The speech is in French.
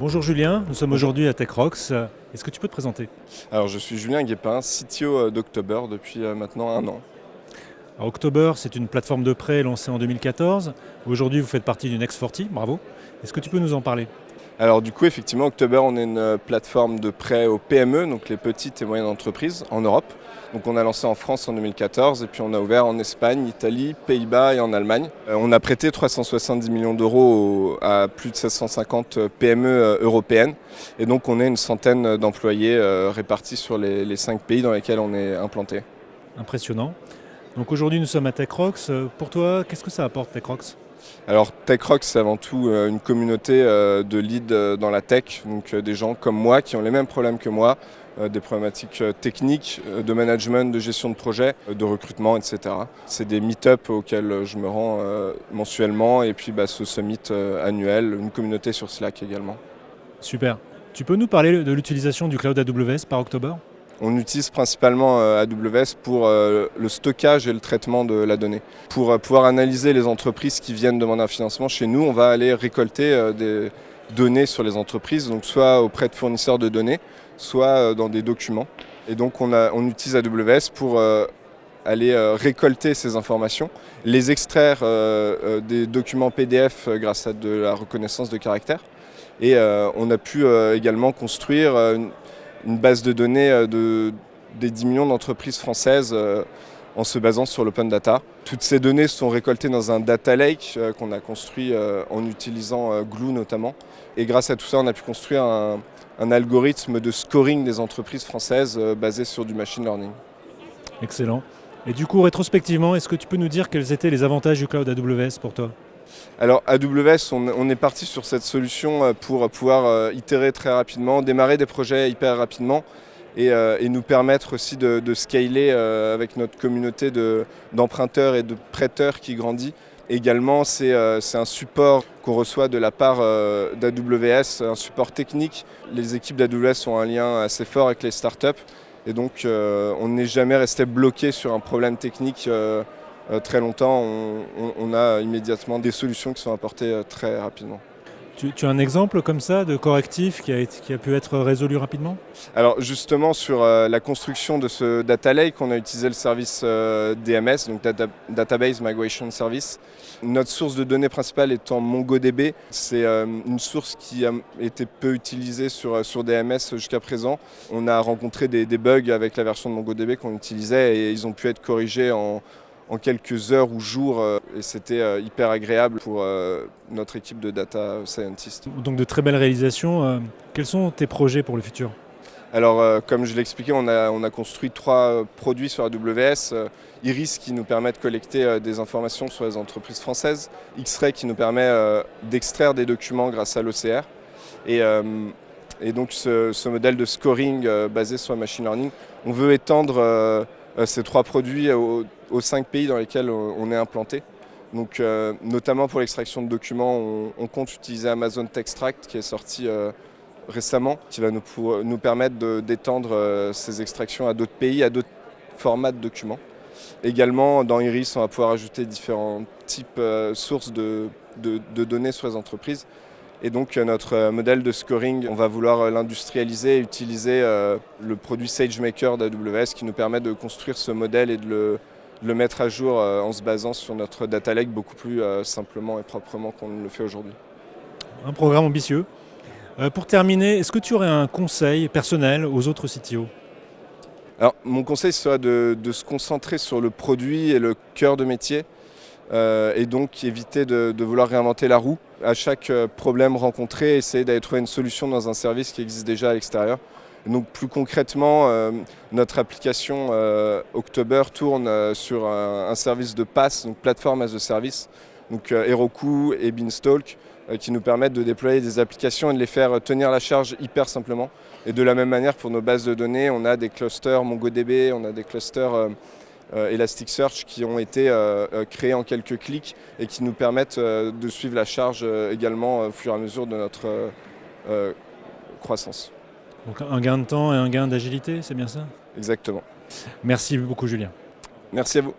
Bonjour Julien, nous sommes Bonjour. aujourd'hui à TechRox. Est-ce que tu peux te présenter? Alors je suis Julien Guépin, CTO d'October depuis maintenant un an. Alors, October, c'est une plateforme de prêt lancée en 2014. Aujourd'hui, vous faites partie du Next 40, bravo. Est-ce que tu peux nous en parler? Alors du coup effectivement October on est une plateforme de prêt aux PME, donc les petites et moyennes entreprises en Europe. Donc on a lancé en France en 2014 et puis on a ouvert en Espagne, Italie, Pays-Bas et en Allemagne. On a prêté 370 millions d'euros à plus de 750 PME européennes et donc on est une centaine d'employés répartis sur les 5 pays dans lesquels on est implanté. Impressionnant. Donc aujourd'hui, nous sommes à TechRox. Pour toi, qu'est-ce que ça apporte TechRox? Alors TechRox c'est avant tout une communauté de leads dans la tech, donc des gens comme moi qui ont les mêmes problèmes que moi, des problématiques techniques, de management, de gestion de projet, de recrutement, etc. C'est des meet-up auxquels je me rends mensuellement et puis ce summit annuel, une communauté sur Slack également. Super. Tu peux nous parler de l'utilisation du cloud AWS par October? On utilise principalement AWS pour le stockage et le traitement de la donnée. Pour pouvoir analyser les entreprises qui viennent demander un financement chez nous, on va aller récolter des données sur les entreprises, donc soit auprès de fournisseurs de données, soit dans des documents. Et donc on utilise AWS pour aller récolter ces informations, les extraire des documents PDF grâce à de la reconnaissance de caractère. Et on a pu également construire une base de données des 10 millions d'entreprises françaises en se basant sur l'open data. Toutes ces données sont récoltées dans un data lake qu'on a construit en utilisant Glue notamment. Et grâce à tout ça, on a pu construire un algorithme de scoring des entreprises françaises basé sur du machine learning. Excellent. Et du coup, rétrospectivement, est-ce que tu peux nous dire quels étaient les avantages du cloud AWS pour toi? Alors AWS, on est parti sur cette solution pour pouvoir itérer très rapidement, démarrer des projets hyper rapidement et nous permettre aussi de scaler avec notre communauté d'emprunteurs et de prêteurs qui grandit. Également, c'est un support qu'on reçoit de la part d'AWS, un support technique. Les équipes d'AWS ont un lien assez fort avec les startups et donc on n'est jamais resté bloqué sur un problème technique très longtemps. On a immédiatement des solutions qui sont apportées très rapidement. Tu as un exemple comme ça de correctif qui a pu être résolu rapidement? Alors justement sur la construction de ce data lake, on a utilisé le service DMS, donc Database Migration Service. Notre source de données principale étant MongoDB. C'est une source qui a été peu utilisée sur DMS jusqu'à présent. On a rencontré des bugs avec la version de MongoDB qu'on utilisait et ils ont pu être corrigés en quelques heures ou jours et c'était hyper agréable pour notre équipe de data scientists. Donc de très belles réalisations. Quels sont tes projets pour le futur? Alors comme je l'ai expliqué, on a construit 3 produits sur AWS. Iris qui nous permet de collecter des informations sur les entreprises françaises. X-Ray qui nous permet d'extraire des documents grâce à l'OCR. Et donc ce modèle de scoring basé sur le machine learning, on veut étendre ces 3 produits aux 5 pays dans lesquels on est implanté. Donc, notamment pour l'extraction de documents, on compte utiliser Amazon Textract qui est sorti récemment, qui va nous permettre d'étendre ces extractions à d'autres pays, à d'autres formats de documents. Également, dans Iris, on va pouvoir ajouter différents types sources de données sur les entreprises. Et donc notre modèle de scoring, on va vouloir l'industrialiser et utiliser le produit SageMaker d'AWS qui nous permet de construire ce modèle et de le mettre à jour en se basant sur notre data lake beaucoup plus simplement et proprement qu'on ne le fait aujourd'hui. Un programme ambitieux. Pour terminer, est-ce que tu aurais un conseil personnel aux autres CTO? Alors mon conseil serait de se concentrer sur le produit et le cœur de métier. Et donc éviter de vouloir réinventer la roue. À chaque problème rencontré, essayer d'aller trouver une solution dans un service qui existe déjà à l'extérieur. Donc plus concrètement, notre application October tourne sur un service de PaaS, donc Platform as a Service, donc Heroku et Beanstalk, qui nous permettent de déployer des applications et de les faire tenir la charge hyper simplement. Et de la même manière, pour nos bases de données, on a des clusters MongoDB, on a des clusters Elasticsearch qui ont été créés en quelques clics et qui nous permettent de suivre la charge également au fur et à mesure de notre croissance. Donc un gain de temps et un gain d'agilité, c'est bien ça? Exactement. Merci beaucoup Julien. Merci à vous.